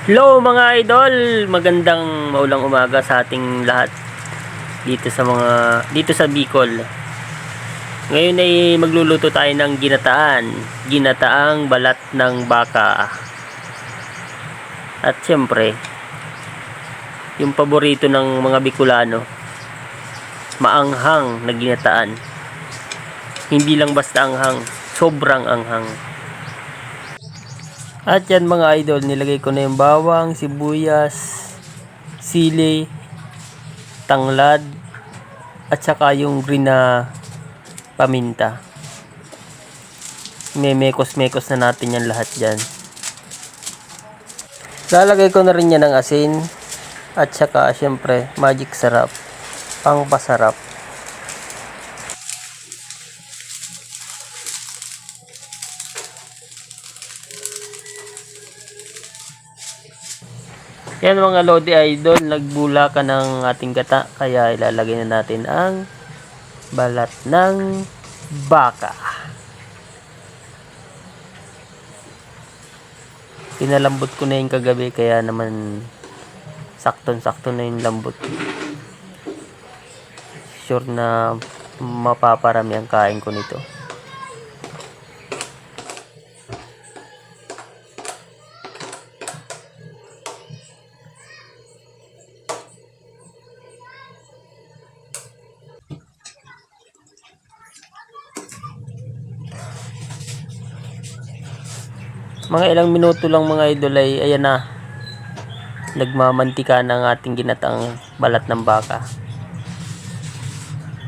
Hello mga idol, magandang maulang umaga sa ating lahat dito sa Bicol. Ngayon ay magluluto tayo ng ginataang balat ng baka. At siyempre, yung paborito ng mga Bicolano, maanghang na ginataan. Hindi lang basta anghang, sobrang anghang. At yan mga idol, nilagay ko na yung bawang, sibuyas, sili, tanglad, at saka yung green na paminta. Memekos-mekos na natin yan lahat dyan. Lalagay ko na rin yan ng asin, at saka syempre magic sarap, pang pasarap. Yan mga Lodi Idol, nagbula ka ng ating gata, kaya ilalagay na natin ang balat ng baka. Pinalambot ko na yung kagabi, kaya naman sakton-sakto na yung lambot. Sure na mapaparami ang kain ko nito. Mga ilang minuto lang mga idol ay ayan na, nagmamantika na ang ating ginataang balat ng baka.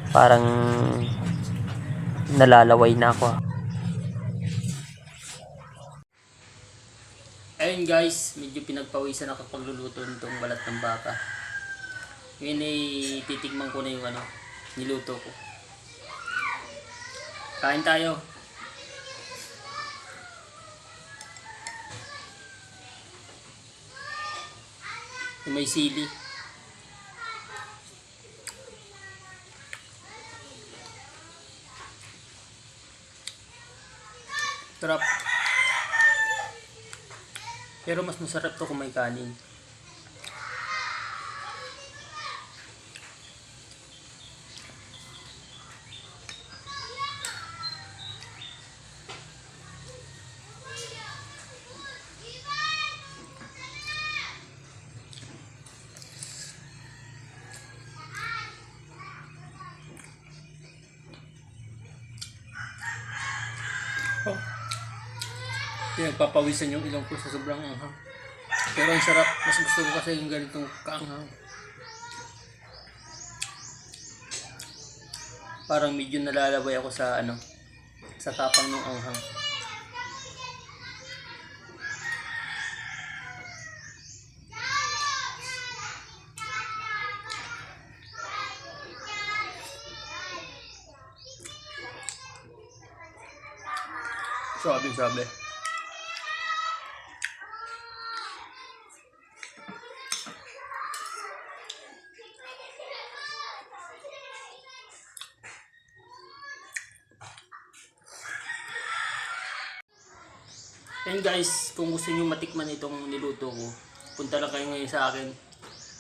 Parang nalalaway na ako. Ayun guys, medyo pinagpawisan ako pagluluto nitong balat ng baka. Ngayon ay titikman ko na yung niluto ko. Kain tayo. May sili. Sarap. Pero mas masarap to kung may kanin. Oh. Nagpapawisan yung ilong ko sa sobrang anghang. Pero ang sarap. Mas gusto ko kasi yung ganitong kaanghang. Parang medyo nalalabay ako sa sa tapang ng anghang. Sabi. And guys, kung gusto niyo matikman itong niluto ko, punta lang kayo ngayon sa akin.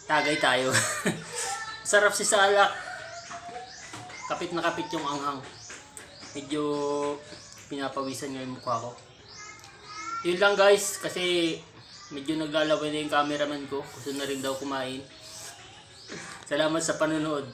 Tagay tayo. Sarap si salak. Kapit na kapit yung anghang. Medyo pinapawisan nga yung mukha ko. Yun lang guys, kasi medyo naglalaway na yung cameraman ko. Gusto na rin daw kumain. Salamat sa panonood.